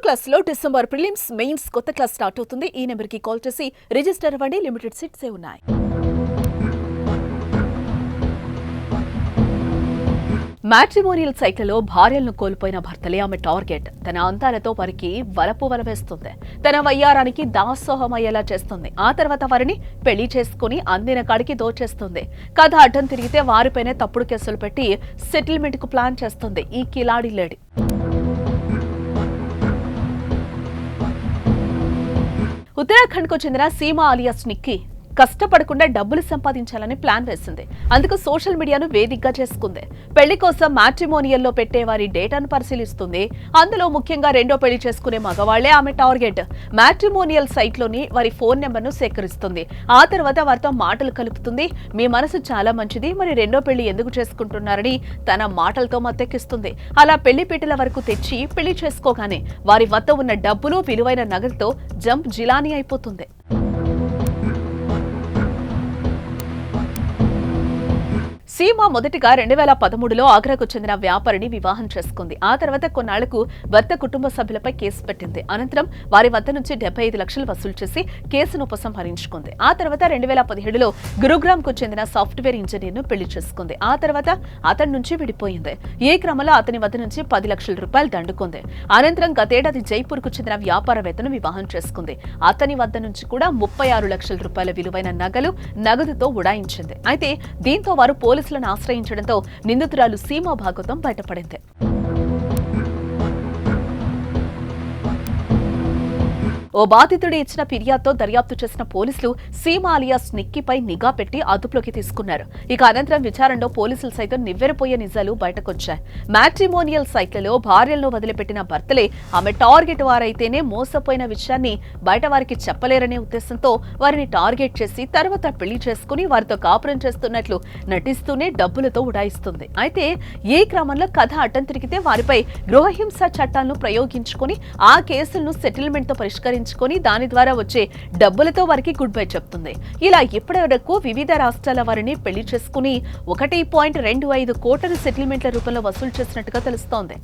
Class లో December prelims mains కొత్త class start అవుతుంది. ఈ నెంబర్ కి కాల్ చేసి రిజిస్టర్ అవ్వండి. లిమిటెడ్ సీట్సే ఉన్నాయి. మ్యాట్రిమోనియల్ సైట్లలో భార్యలను కోల్పోయిన భర్తలే ఆమె టార్గెట్. తన అందాలతో వారికి వలపు వలవేస్తుంది. తన వయ్యారానికి దాసోహమయ్యేలా చేస్తుంది. ఆ తర్వాత వారిని పెళ్లి చేసుకుని అందిన కాడికి దోచేస్తుంది. కథ అడ్డం తిరిగితే వారిపైనే తప్పుడు కేసులు పెట్టి సెటిల్మెంట్ కు ప్లాన్ చేస్తుంది ఈ కిలాడి లేడీ. ఉత్తరాఖండ్ కు చెందిన సీమా అలియాస్ నిక్కీ కష్టపడకుండా డబ్బులు సంపాదించాలని ప్లాన్ వేసింది. అందుకు సోషల్ మీడియాను వేదికగా చేసుకుంది. పెళ్లి కోసం మ్యాట్రిమోనియల్లో పెట్టే వారి డేటాను పరిశీలిస్తుంది. అందులో ముఖ్యంగా రెండో పెళ్లి చేసుకునే మగవాళ్లే ఆమె టార్గెట్. మ్యాట్రిమోనియల్ సైట్లోని వారి ఫోన్ నెంబర్ను సేకరిస్తుంది. ఆ తర్వాత వారితో మాటలు కలుపుతుంది. మీ మనసు చాలా మంచిది, మరి రెండో పెళ్లి ఎందుకు చేసుకుంటున్నారని తన మాటలతో మత్తెక్కిస్తుంది. అలా పెళ్లి పీటల వరకు తెచ్చి పెళ్లి చేసుకోగానే వారి వద్ద ఉన్న డబ్బులు, విలువైన నగదుతో జంప్ జిలానీ అయిపోతుంది. సీమా మొదటిగా 2013లో ఆగ్రాకు చెందిన వ్యాపారిని వివాహం చేసుకుంది. ఆ తర్వాత కొన్నాళ్లకు భర్త కుటుంబ సభ్యులపై కేసు పెట్టింది. అనంతరం వారి వద్ద నుంచి 75 లక్షలు వసూలు చేసి కేసును ఉపసంహరించుకుంది. ఆ తర్వాత 2017లో గురుగ్రామ్ కు చెందిన సాఫ్ట్వేర్ ఇంజనీర్ ను పెళ్లి చేసుకుంది. ఆ తర్వాత అతని నుంచి విడిపోయింది. ఈ క్రమంలో అతని వద్ద నుంచి 10 లక్షల రూపాయలు దండుకుంది. అనంతరం గతేడాది జైపూర్ కు చెందిన వ్యాపారవేత్తను వివాహం చేసుకుంది. అతని వద్ద నుంచి కూడా 36 లక్షల రూపాయల విలువైన నగదుతో ఉడాయించింది. అయితే దీంతో వారు పోలీసులను ఆశ్రయించడంతో నిందితురాలు సీమా భాగవతం బయటపడింది. ఓ బాధితుడు ఇచ్చిన ఫిర్యాదుతో దర్యాప్తు చేసిన పోలీసులు సీమా అలియాస్ నిక్కీపై నిఘా పెట్టి అదుపులోకి తీసుకున్నారు. ఇక అనంతరం విచారణలో పోలీసులు సైతం నివ్వెరపోయే నిజాలు బయటకొచ్చాయి. మ్యాట్రిమోనియల్ సైట్లలో భార్యలను వదిలిపెట్టిన భర్తలే ఆమె టార్గెట్ వారైతేనే మోసపోయిన విషయాన్ని బయట వారికి చెప్పలేరనే ఉద్దేశంతో వారిని టార్గెట్ చేసి తర్వాత పెళ్లి చేసుకుని వారితో కాపురం చేస్తున్నట్లు నటిస్తూనే డబ్బులతో ఉడాయిస్తుంది. అయితే ఈ క్రమంలో కథ అడ్డం తిరిగితే వారిపై గృహహింస చట్టాలను ప్రయోగించుకుని ఆ కేసులను సెటిల్మెంట్ తో పరిష్కరించుకుని దాని ద్వారా వచ్చే డబ్బులతో వారికి గుడ్ బై చెప్తుంది. ఇలా ఇప్పటి వరకు వివిధ రాష్ట్రాల వారిని పెళ్లి చేసుకుని 1.25 కోట్ల సెటిల్మెంట్ల రూపంలో వసూలు చేసినట్టుగా తెలుస్తోంది.